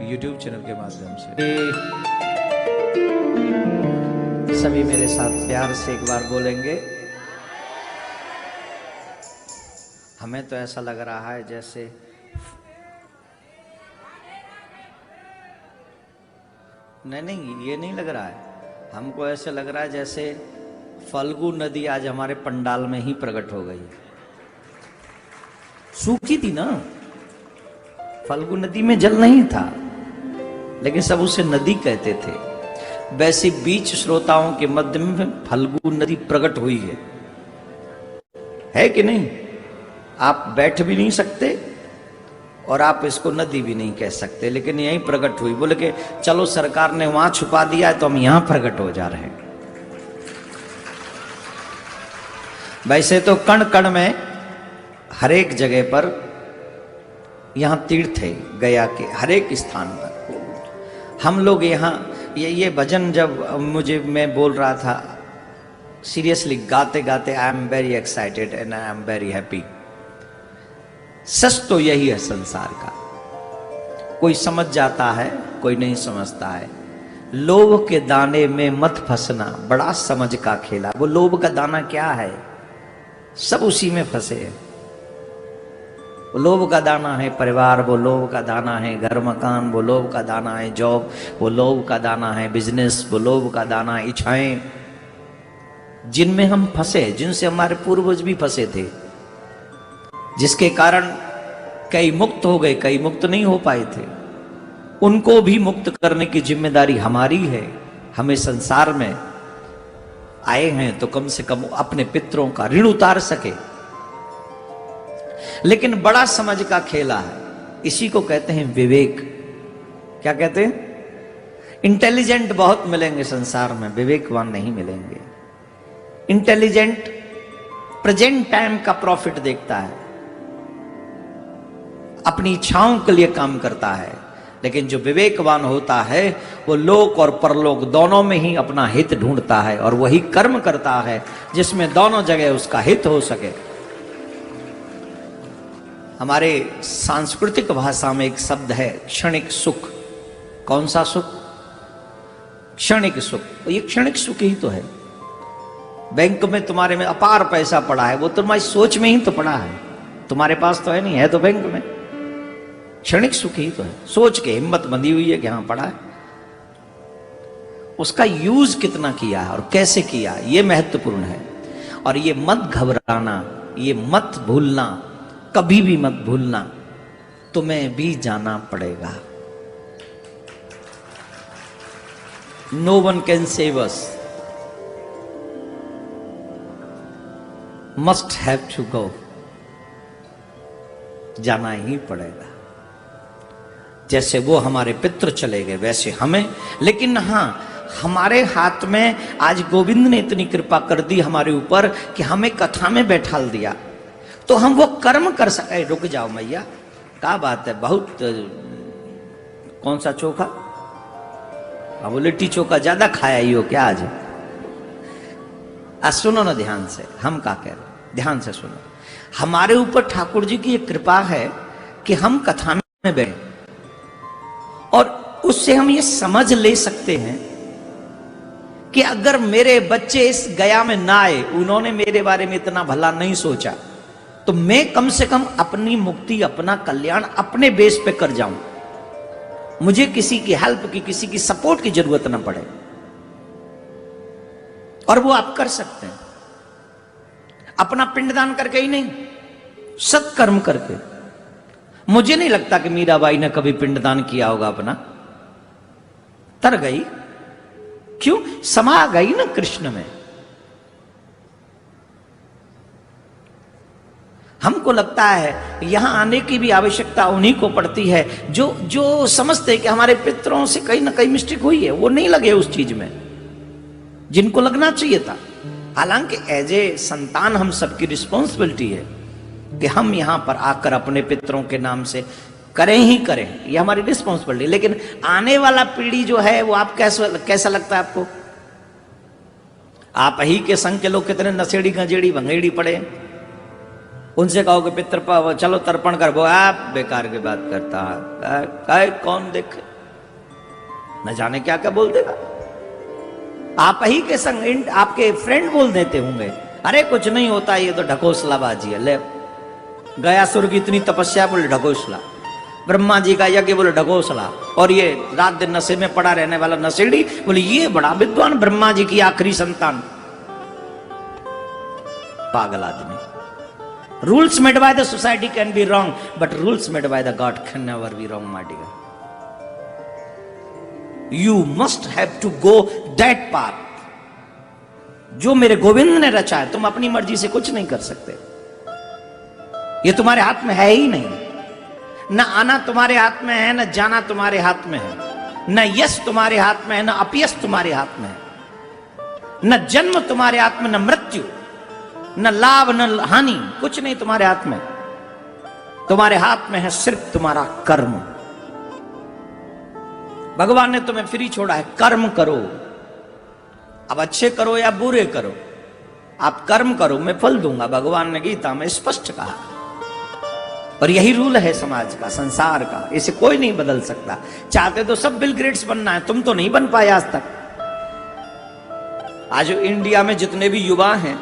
YouTube channel के माध्यम से। सभी मेरे साथ प्यार से एक बार बोलेंगे। हमें तो ऐसा लग रहा है जैसे नहीं, ये नहीं लग रहा है। हमको ऐसे लग रहा है जैसे फल्गु नदी आज हमारे पंडाल में ही प्रकट हो गई। सूखी थी ना, फल्गु नदी में जल नहीं था, लेकिन सब उसे नदी कहते थे। वैसे बीच श्रोताओं के मध्य में फल्गु नदी प्रकट हुई है कि नहीं? आप बैठ भी नहीं सकते और आप इसको नदी भी नहीं कह सकते, लेकिन यहीं प्रकट हुई। बोले कि चलो सरकार ने वहां छुपा दिया है तो हम यहां प्रकट हो जा रहे हैं। वैसे तो कण कण में हर एक जगह पर यहां तीर्थ है, गया के हर एक स्थान पर। हम लोग यहाँ ये भजन जब मैं बोल रहा था सीरियसली गाते गाते, I am very excited and I am very happy. सच तो यही है संसार का। कोई समझ जाता है, कोई नहीं समझता है। लोभ के दाने में मत फंसना, बड़ा समझ का खेला। वो लोभ का दाना क्या है? सब उसी में फंसे हैं। वो लोभ का दाना है परिवार, वो लोभ का दाना है घर मकान, वो लोभ का दाना है जॉब, वो लोभ का दाना है बिजनेस, वो लोभ का दाना है इच्छाएं, जिनमें हम फंसे, जिनसे हमारे पूर्वज भी फंसे थे, जिसके कारण कई मुक्त हो गए, कई मुक्त नहीं हो पाए थे। उनको भी मुक्त करने की जिम्मेदारी हमारी है। हमें संसार में आए हैं तो कम से कम अपने पितरों का ऋण उतार सके। लेकिन बड़ा समझ का खेला है, इसी को कहते हैं विवेक। क्या कहते हैं? इंटेलिजेंट बहुत मिलेंगे संसार में, विवेकवान नहीं मिलेंगे। इंटेलिजेंट प्रेजेंट टाइम का प्रॉफिट देखता है, अपनी इच्छाओं के लिए काम करता है। लेकिन जो विवेकवान होता है वो लोक और परलोक दोनों में ही अपना हित ढूंढता है और वही कर्म करता है जिसमें दोनों जगह उसका हित हो सके। हमारे सांस्कृतिक भाषा में एक शब्द है क्षणिक सुख। कौन सा सुख? क्षणिक सुख। ये क्षणिक सुख ही तो है। बैंक में तुम्हारे में अपार पैसा पड़ा है, वो तुम्हारी सोच में ही तो पड़ा है, तुम्हारे पास तो है नहीं, है तो बैंक में। क्षणिक सुख ही तो है। सोच के हिम्मत बंधी हुई है कि हाँ पड़ा है। उसका यूज कितना किया है और कैसे किया, ये महत्वपूर्ण है। और ये मत घबराना, ये मत भूलना, कभी भी मत भूलना, तुम्हें भी जाना पड़ेगा। No one can save us, must have to go. जाना ही पड़ेगा। जैसे वो हमारे पितृ चले गए वैसे हमें। लेकिन हाँ, हमारे हाथ में आज गोविंद ने इतनी कृपा कर दी हमारे ऊपर कि हमें कथा में बैठाल दिया, तो हम वो कर्म कर सके। रुक जाओ मैया, क्या बात है, बहुत कौन सा चोखा? अब वो लिट्टी चोखा ज्यादा खाया ही हो क्या आज? सुनो ना ध्यान से, हम क्या कह रहे, ध्यान से सुनो। हमारे ऊपर ठाकुर जी की एक कृपा है कि हम कथा में बैठे और उससे हम ये समझ ले सकते हैं कि अगर मेरे बच्चे इस गया में ना आए, उन्होंने मेरे बारे में इतना भला नहीं सोचा, तो मैं कम से कम अपनी मुक्ति, अपना कल्याण अपने बेस पे कर जाऊं। मुझे किसी की हेल्प की, किसी की सपोर्ट की जरूरत ना पड़े। और वो आप कर सकते हैं अपना पिंडदान करके ही नहीं, सत्कर्म करके। मुझे नहीं लगता कि मीराबाई ने कभी पिंडदान किया होगा अपना। तर गई, क्यों? समा गई ना कृष्ण में। हमको लगता है यहां आने की भी आवश्यकता उन्हीं को पड़ती है जो समझते हैं कि हमारे पितरों से कहीं ना कहीं मिस्टेक हुई है। वो नहीं लगे उस चीज में जिनको लगना चाहिए था। हालांकि एज ए संतान हम सबकी रिस्पॉन्सिबिलिटी है कि हम यहां पर आकर अपने पितरों के नाम से करें ही करें, ये हमारी रिस्पॉन्सिबिलिटी। लेकिन आने वाला पीढ़ी जो है वो आप कैसा लगता है आपको? आप ही के संग के लोग कितने नशेड़ी गंजेड़ी भंगेड़ी पड़े। उनसे कहो कि पितर चलो तर्पण कर, वो आप बेकार की बात करता है, कौन देखे। न जाने क्या क्या बोल देगा। आप ही के संग आपके फ्रेंड बोल देते होंगे, अरे कुछ नहीं होता, ये तो ढकोसलाबाजी है। ले गयासुर की इतनी तपस्या, बोले ढकोसला। ब्रह्मा जी का यज्ञ, बोले ढकोसला। और ये रात दिन नशे में पड़ा रहने वाला नशेड़ी, बोले ये बड़ा विद्वान, ब्रह्मा जी की आखिरी संतान। पागल आदमी। Rules made by the society can be wrong, but rules made by the god can never be wrong my dear. You must have to go that path जो मेरे गोविंद ने रचा है। तुम अपनी मर्जी से कुछ नहीं कर सकते, ये तुम्हारे हाथ में है ही नहीं। न आना तुम्हारे हाथ में है, न जाना तुम्हारे हाथ में है, न यश तुम्हारे हाथ में है, न अपयश तुम्हारे हाथ में है, न जन्म तुम्हारे हाथ में, न मृत्यु, न लाभ न हानि, कुछ नहीं तुम्हारे हाथ में। तुम्हारे हाथ में है सिर्फ तुम्हारा कर्म। भगवान ने तुम्हें फ्री छोड़ा है, कर्म करो। अब अच्छे करो या बुरे करो, आप कर्म करो, मैं फल दूंगा, भगवान ने गीता में स्पष्ट कहा। और यही रूल है समाज का, संसार का, इसे कोई नहीं बदल सकता। चाहते तो सब बिल गेट्स बनना है, तुम तो नहीं बन पाए आज तक। आज इंडिया में जितने भी युवा हैं,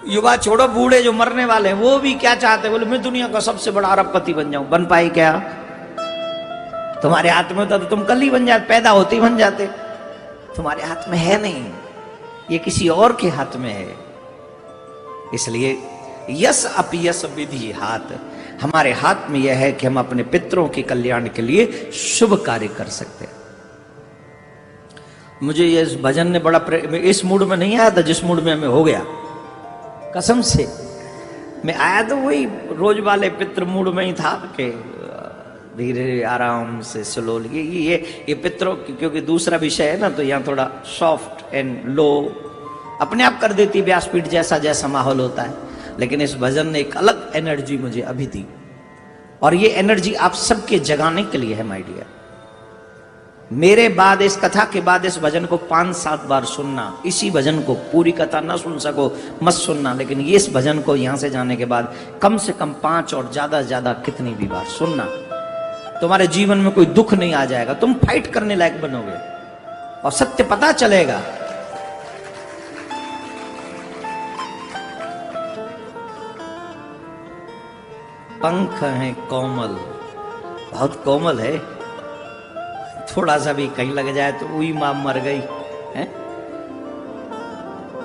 युवा छोड़ो, बूढ़े जो मरने वाले हैं, वो भी क्या चाहते हैं, बोले मैं दुनिया का सबसे बड़ा अरबपति बन जाऊं। बन पाए क्या? तुम्हारे हाथ में होता तो तुम कल ही बन जाते, पैदा होते ही बन जाते। तुम्हारे हाथ में है नहीं, ये किसी और के हाथ में है। इसलिए यस अपयस विधि हाथ, हमारे हाथ में यह है कि हम अपने पितरों के कल्याण के लिए शुभ कार्य कर सकते हैं। मुझे ये भजन ने बड़ा इस मूड में नहीं आया था जिस मूड में मैं हो गया, कसम से। मैं आया तो वही रोज वाले पितृ मूड में ही था कि धीरे आराम से स्लोली ये पितरों की, क्योंकि दूसरा विषय है ना, तो यहाँ थोड़ा सॉफ्ट एंड लो अपने आप कर देती व्यासपीठ जैसा जैसा माहौल होता है। लेकिन इस भजन ने एक अलग एनर्जी मुझे अभी दी, और ये एनर्जी आप सबके जगाने के लिए है माय डियर। मेरे बाद, इस कथा के बाद इस भजन को 5-7 बार सुनना। इसी भजन को पूरी कथा ना सुन सको मत सुनना, लेकिन ये इस भजन को यहां से जाने के बाद कम से कम 5 और ज्यादा से ज्यादा कितनी भी बार सुनना। तुम्हारे जीवन में कोई दुख नहीं आ जाएगा, तुम फाइट करने लायक बनोगे और सत्य पता चलेगा। पंख है कोमल, बहुत कोमल है, थोड़ा सा भी कहीं लग जाए तो वही मां मर गई है,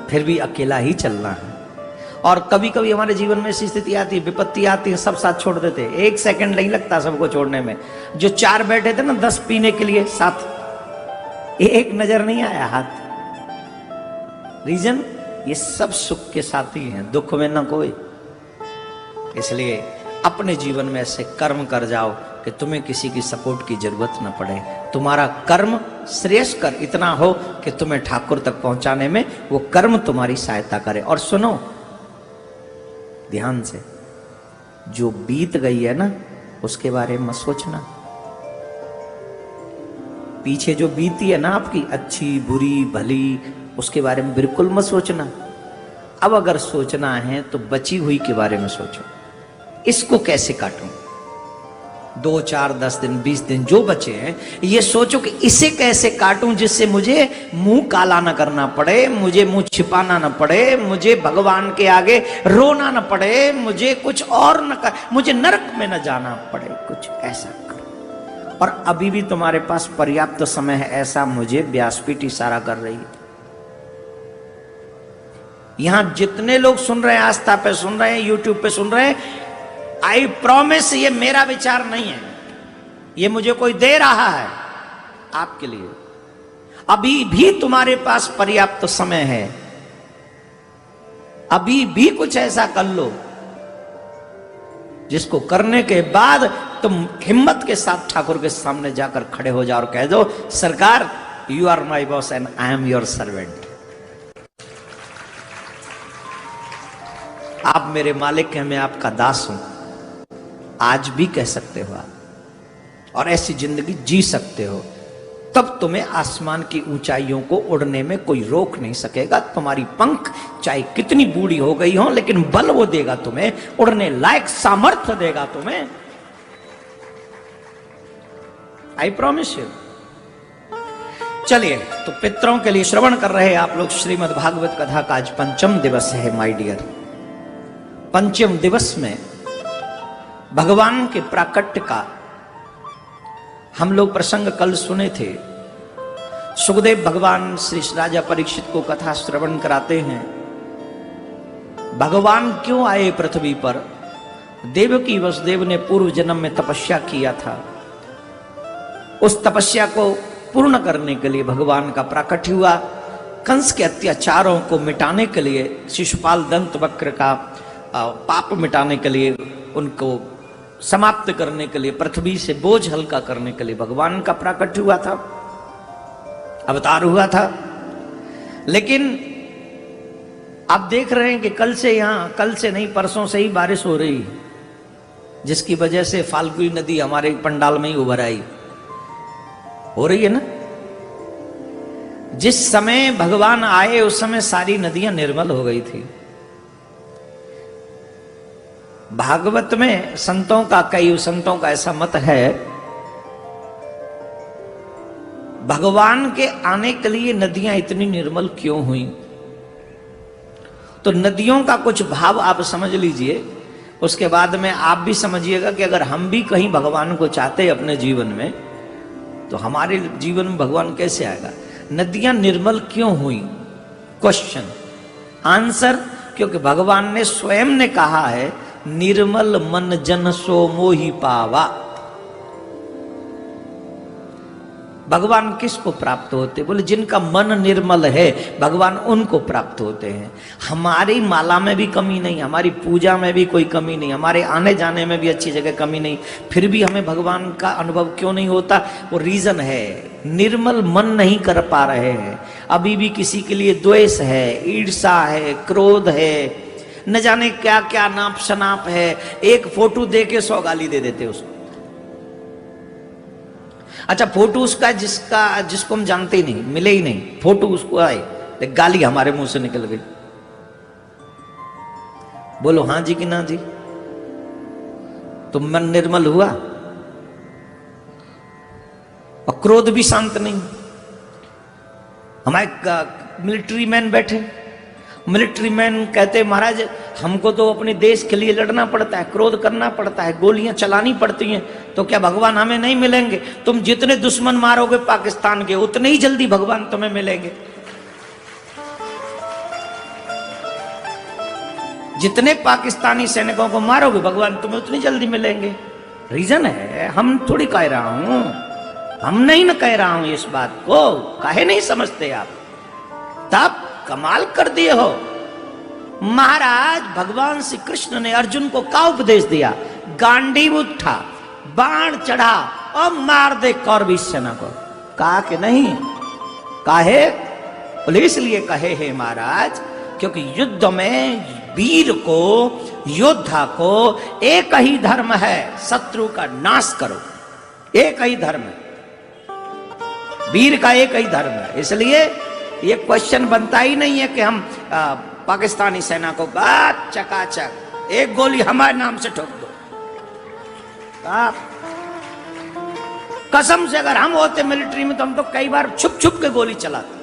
फिर भी अकेला ही चलना है। और कभी कभी हमारे जीवन में ऐसी स्थिति आती है, विपत्ति आती है, सब साथ छोड़ देते, 1 सेकंड नहीं लगता सबको छोड़ने में। जो 4 बैठे थे ना 10 पीने के लिए साथ, एक नजर नहीं आया हाथ। रीजन, ये सब सुख के साथी हैं, दुख में ना कोई। इसलिए अपने जीवन में ऐसे कर्म कर जाओ कि तुम्हें किसी की सपोर्ट की जरूरत न पड़े। तुम्हारा कर्म श्रेयस्कर इतना हो कि तुम्हें ठाकुर तक पहुंचाने में वो कर्म तुम्हारी सहायता करे। और सुनो ध्यान से, जो बीत गई है ना उसके बारे में मत सोचना। पीछे जो बीती है ना आपकी, अच्छी बुरी भली, उसके बारे में बिल्कुल मत सोचना। अब अगर सोचना है तो बची हुई के बारे में सोचो, इसको कैसे काटूं। 2, 4, 10 दिन, 20 दिन जो बचे हैं, ये सोचो कि इसे कैसे काटूं जिससे मुझे मुंह काला ना करना पड़े, मुझे मुंह छिपाना ना पड़े, मुझे भगवान के आगे रोना ना पड़े, मुझे कुछ और न कर, मुझे नरक में न जाना पड़े, कुछ ऐसा करो। और अभी भी तुम्हारे पास पर्याप्त समय है, ऐसा मुझे व्यासपीठ इशारा कर रही है। यहां जितने लोग सुन रहे हैं, आस्था पे सुन रहे हैं, यूट्यूब पे सुन रहे हैं, आई प्रॉमिस, ये मेरा विचार नहीं है, ये मुझे कोई दे रहा है आपके लिए। अभी भी तुम्हारे पास पर्याप्त समय है, अभी भी कुछ ऐसा कर लो जिसको करने के बाद तुम हिम्मत के साथ ठाकुर के सामने जाकर खड़े हो जाओ और कह दो, सरकार you are my boss and I am your servant. आप मेरे मालिक हैं, मैं आपका दास हूं। आज भी कह सकते हो आप, और ऐसी जिंदगी जी सकते हो, तब तुम्हें आसमान की ऊंचाइयों को उड़ने में कोई रोक नहीं सकेगा। तुम्हारी पंख चाहे कितनी बूढ़ी हो गई हो, लेकिन बल वो देगा तुम्हें, उड़ने लायक सामर्थ्य देगा तुम्हें। I promise you. चलिए, तो पितरों के लिए श्रवण कर रहे हैं आप लोग श्रीमद् भागवत कथा का आज पंचम दिवस है माय डियर। पंचम दिवस में भगवान के प्राकट्य का हम लोग प्रसंग कल सुने थे। सुखदेव भगवान श्री राजा परीक्षित को कथा श्रवण कराते हैं। भगवान क्यों आए पृथ्वी पर? देवकी वसुदेव ने पूर्व जन्म में तपस्या किया था, उस तपस्या को पूर्ण करने के लिए भगवान का प्राकट्य हुआ। कंस के अत्याचारों को मिटाने के लिए, शिशुपाल दंत वक्र का पाप मिटाने के लिए, उनको समाप्त करने के लिए, पृथ्वी से बोझ हल्का करने के लिए भगवान का प्राकट्य हुआ था, अवतार हुआ था। लेकिन आप देख रहे हैं कि कल से नहीं परसों से ही बारिश हो रही, जिसकी वजह से फाल्गुनी नदी हमारे पंडाल में ही उभर आई। हो रही है ना? जिस समय भगवान आए उस समय सारी नदियां निर्मल हो गई थी। भागवत में संतों का ऐसा मत है, भगवान के आने के लिए नदियां इतनी निर्मल क्यों हुई? तो नदियों का कुछ भाव आप समझ लीजिए, उसके बाद में आप भी समझिएगा कि अगर हम भी कहीं भगवान को चाहते अपने जीवन में, तो हमारे जीवन में भगवान कैसे आएगा? नदियां निर्मल क्यों हुई? क्वेश्चन आंसर, क्योंकि भगवान ने स्वयं ने कहा है, निर्मल मन जन सो मोहि पावा। भगवान किसको प्राप्त होते? बोले जिनका मन निर्मल है, भगवान उनको प्राप्त होते हैं। हमारी माला में भी कमी नहीं, हमारी पूजा में भी कोई कमी नहीं, हमारे आने जाने में भी अच्छी जगह कमी नहीं, फिर भी हमें भगवान का अनुभव क्यों नहीं होता? वो रीजन है, निर्मल मन नहीं कर पा रहे हैं। अभी भी किसी के लिए द्वेष है, ईर्षा है, क्रोध है, न जाने क्या क्या नाप शनाप है। एक फोटो दे के 100 गाली दे देते उसको। अच्छा, फोटो उसका जिसको हम जानते ही नहीं, मिले ही नहीं, फोटो उसको आए, लेकिन गाली हमारे मुंह से निकल गई। बोलो हां जी कि ना जी? तो मन निर्मल हुआ और क्रोध भी शांत नहीं। हमारे मिलिट्री मैन बैठे, मिलिट्री मैन कहते महाराज हमको तो अपने देश के लिए लड़ना पड़ता है, क्रोध करना पड़ता है, गोलियां चलानी पड़ती हैं, तो क्या भगवान हमें नहीं मिलेंगे? तुम जितने दुश्मन मारोगे पाकिस्तान के, उतने ही जल्दी भगवान तुम्हें मिलेंगे। जितने पाकिस्तानी सैनिकों को मारोगे, भगवान तुम्हें उतनी जल्दी मिलेंगे। रीजन है, हम थोड़ी कह रहा हूं, हम नहीं न कह रहा हूं इस बात को, काहे नहीं समझते आप? तब कमाल कर दिए हो। महाराज भगवान श्री कृष्ण ने अर्जुन को क्या उपदेश दिया? गांडीव उठा, बाण चढ़ा और मार दे कौरवी सेना को। कहा कि नहीं, काहे? बोले इसलिए कहे हैं महाराज, क्योंकि युद्ध में वीर को, योद्धा को एक ही धर्म है, शत्रु का नाश करो। एक ही धर्म है, वीर का एक ही धर्म है। इसलिए ये क्वेश्चन बनता ही नहीं है कि हम पाकिस्तानी सेना को चकाचक एक गोली हमारे नाम से ठोक दो। कसम से अगर हम होते मिलिट्री में तो हम तो कई बार छुप छुप के गोली चलाते।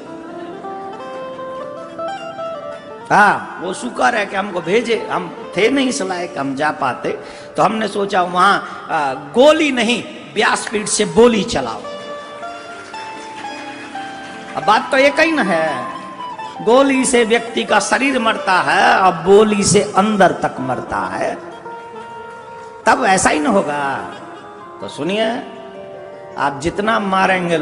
वो शुक्र है कि हमको भेजे, हम थे नहीं सलाह कि हम जा पाते, तो हमने सोचा वहां गोली नहीं, व्यासपीठ से बोली चलाओ। अब बात तो एक ही ना है, गोली से व्यक्ति का शरीर मरता है और बोली से अंदर तक मरता है, तब ऐसा ही ना होगा। तो सुनिए, आप जितना मारेंगे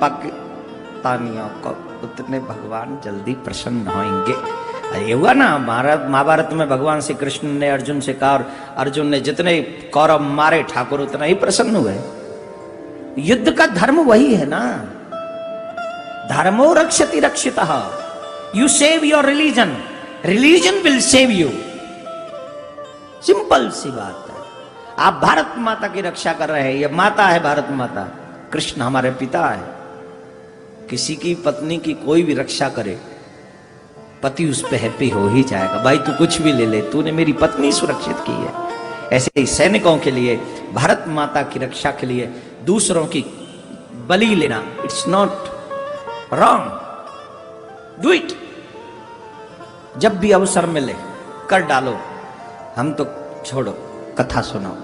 पाकिस्तानियों को, उतने भगवान जल्दी प्रसन्न होंगे। ये हुआ ना महाभारत में, भगवान श्री कृष्ण ने अर्जुन से कहा, और अर्जुन ने जितने कौरव मारे ठाकुर उतना ही प्रसन्न हुए। युद्ध का धर्म वही है ना, धर्मो रक्षति रक्षितः। You save your religion, religion will save you. Simple सी बात है। आप भारत माता की रक्षा कर रहे हैं, ये माता है भारत माता, कृष्ण हमारे पिता है। किसी की पत्नी की कोई भी रक्षा करे, पति उस पर हैप्पी हो ही जाएगा। भाई तू कुछ भी ले ले, तूने मेरी पत्नी सुरक्षित की है। ऐसे ही सैनिकों के लिए, भारत माता की रक्षा के लिए दूसरों की बलि लेना, it's not wrong, do it. जब भी अवसर मिले कर डालो। हम तो छोड़ो, कथा सुनाओ,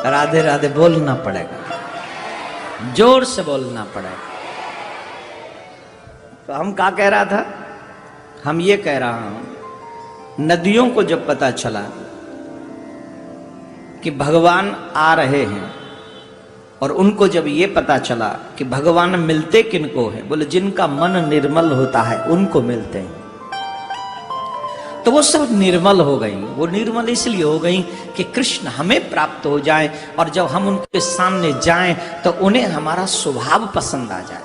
राधे राधे बोलना पड़ेगा, जोर से बोलना पड़ेगा। तो हम क्या कह रहा था, हम ये कह रहा हूं, नदियों को जब पता चला कि भगवान आ रहे हैं, और उनको जब ये पता चला कि भगवान मिलते किनको हैं, बोले जिनका मन निर्मल होता है उनको मिलते हैं, तो वो सब निर्मल हो गई। वो निर्मल इसलिए हो गई कि कृष्ण हमें प्राप्त हो जाए, और जब हम उनके सामने जाएं तो उन्हें हमारा स्वभाव पसंद आ जाए,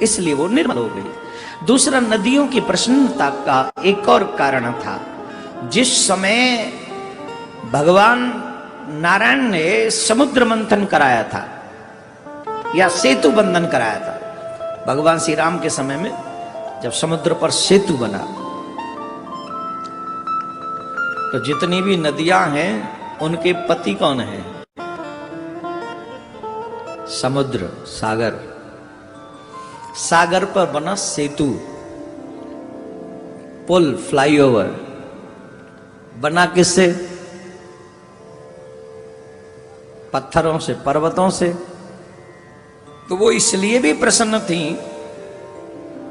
इसलिए वो निर्मल हो गई। दूसरा, नदियों की प्रसन्नता का एक और कारण था। जिस समय भगवान नारायण ने समुद्र मंथन कराया था या सेतु बंधन कराया था, भगवान श्री राम के समय में जब समुद्र पर सेतु बना, तो जितनी भी नदियां हैं उनके पति कौन है? समुद्र, सागर। सागर पर बना सेतु, पुल, फ्लाईओवर बना किससे? पत्थरों से, पर्वतों से। तो वो इसलिए भी प्रसन्न थी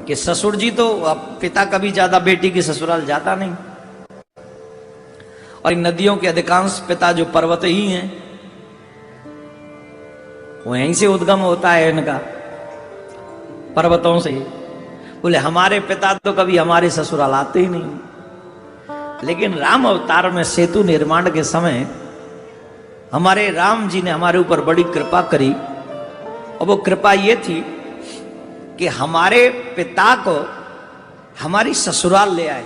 कि ससुर जी तो, अब पिता कभी ज्यादा बेटी की ससुराल जाता नहीं, और इन नदियों के अधिकांश पिता जो पर्वत ही हैं, वो यहीं से उद्गम होता है इनका, पर्वतों से। बोले हमारे पिता तो कभी हमारे ससुराल आते ही नहीं। लेकिन राम अवतार में सेतु निर्माण के समय हमारे राम जी ने हमारे ऊपर बड़ी कृपा करी, और वो कृपा ये थी कि हमारे पिता को हमारी ससुराल ले आए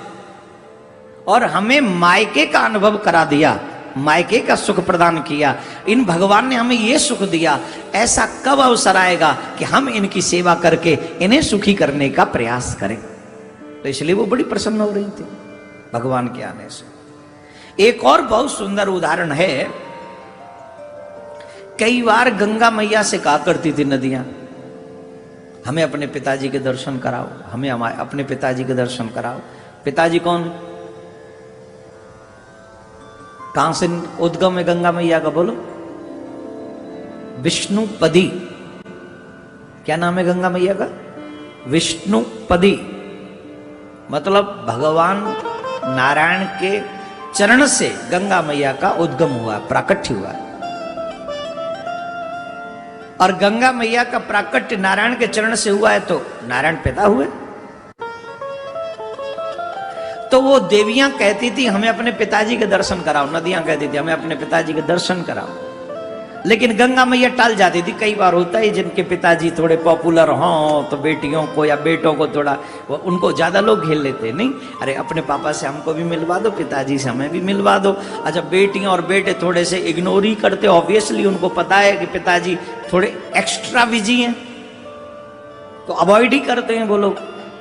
और हमें मायके का अनुभव करा दिया, मायके का सुख प्रदान किया। इन भगवान ने हमें ये सुख दिया, ऐसा कब अवसर आएगा कि हम इनकी सेवा करके इन्हें सुखी करने का प्रयास करें। तो इसलिए वो बड़ी प्रसन्न हो रही थी भगवान के आने से। एक और बहुत सुंदर उदाहरण है, कई बार गंगा मैया से कहा करती थी नदियां, हमें अपने पिताजी के दर्शन कराओ, हमें हमारे अपने पिताजी के दर्शन कराओ। पिताजी कौन? कहां से उद्गम है गंगा मैया का, बोलो? विष्णुपदी। क्या नाम है गंगा मैया का? विष्णुपदी। मतलब भगवान नारायण के चरण से गंगा मैया का उद्गम हुआ, प्राकट्य हुआ। और गंगा मैया का प्राकट्य नारायण के चरण से हुआ है, तो नारायण पिता हुए। तो वो देवियां कहती थी हमें अपने पिताजी के दर्शन कराओ, नदियां कहती थी हमें अपने पिताजी के दर्शन कराओ। लेकिन गंगा मैया टाल जाती थी। कई बार होता है जिनके पिताजी थोड़े पॉपुलर हों तो बेटियों को या बेटों को थोड़ा, उनको ज्यादा लोग घेर लेते हैं, नहीं अरे अपने पापा से हमको भी मिलवा दो, पिताजी से हमें भी मिलवा दो। अच्छा, बेटियां और बेटे थोड़े से इग्नोर ही करते, ऑब्वियसली उनको पता है कि पिताजी थोड़े एक्स्ट्रा बिजी हैं, तो अवॉइड ही करते हैं वो लोग।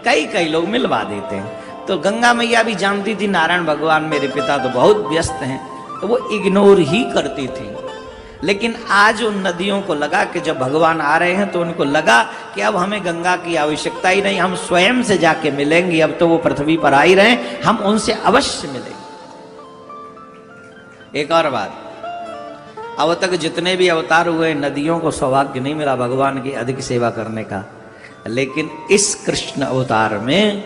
कई लोग मिलवा देते हैं। तो गंगा मैया भी जानती थी नारायण भगवान मेरे पिता तो बहुत व्यस्त हैं, तो वो इग्नोर ही करती थी। लेकिन आज उन नदियों को लगा कि जब भगवान आ रहे हैं तो उनको लगा कि अब हमें गंगा की आवश्यकता ही नहीं, हम स्वयं से जाके मिलेंगे। अब तो वो पृथ्वी पर आ ही रहे, हम उनसे अवश्य मिलेंगे। एक और बात, अब तक जितने भी अवतार हुए नदियों को सौभाग्य नहीं मिला भगवान की अधिक सेवा करने का, लेकिन इस कृष्ण अवतार में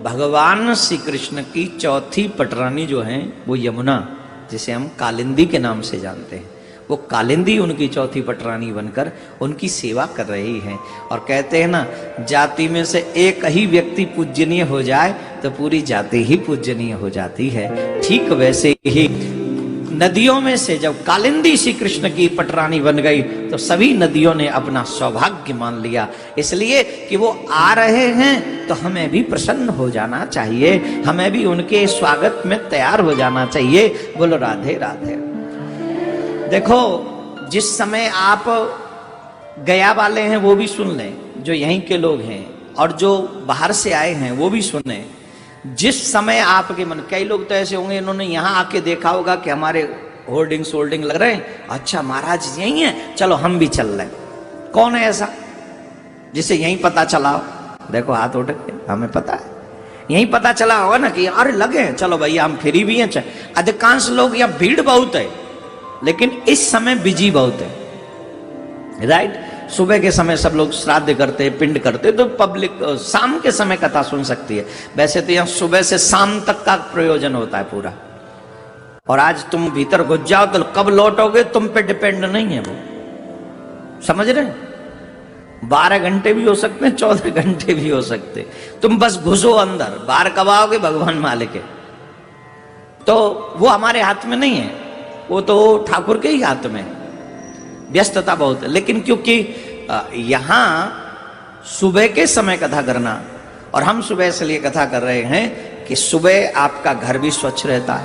भगवान श्री कृष्ण की चौथी पटरानी जो है वो यमुना, जिसे हम कालिंदी के नाम से जानते हैं, वो कालिंदी उनकी चौथी पटरानी बनकर उनकी सेवा कर रही है। और कहते हैं ना, जाति में से एक ही व्यक्ति पूजनीय हो जाए तो पूरी जाति ही पूजनीय हो जाती है। ठीक वैसे ही नदियों में से जब कालिंदी श्री कृष्ण की पटरानी बन गई तो सभी नदियों ने अपना सौभाग्य मान लिया, इसलिए कि वो आ रहे हैं तो हमें भी प्रसन्न हो जाना चाहिए, हमें भी उनके स्वागत में तैयार हो जाना चाहिए। बोलो राधे राधे। देखो, जिस समय आप गया वाले हैं वो भी सुन लें, जो यहीं के लोग हैं, और जो बाहर से आए हैं वो भी सुन लें। जिस समय आपके मन, कई लोग तो ऐसे होंगे इन्होंने यहाँ आके देखा होगा कि हमारे होर्डिंग लग रहे हैं, अच्छा महाराज यही है, चलो हम भी चल रहे हैं। कौन है ऐसा? जिसे यहीं पता चला हो, देखो हाथ उठ के, हमें पता है, यहीं पता चला होगा ना कि अरे लगे चलो भैया हम फ्री भी हैं। अधिकांश लोग यहाँ भीड़ बहुत है, लेकिन इस समय बिजी बहुत है, राइट। सुबह के समय सब लोग श्राद्ध करते, पिंड करते, तो पब्लिक शाम के समय कथा सुन सकती है। वैसे तो यहाँ सुबह से शाम तक का प्रयोजन होता है पूरा। और आज तुम भीतर घुस जाओ तो कब लौटोगे तुम पे डिपेंड नहीं है वो, समझ रहे? 12 घंटे भी हो सकते हैं, 14 घंटे भी हो सकते, तुम बस घुसो अंदर, बाहर कब आओगे भगवान मालिक है। तो वो हमारे हाथ में नहीं है, वो तो ठाकुर के ही हाथ में है। व्यस्तता बहुत है, लेकिन क्योंकि यहां सुबह के समय कथा करना, और हम सुबह इसलिए कथा कर रहे हैं कि सुबह आपका घर भी स्वच्छ रहता है,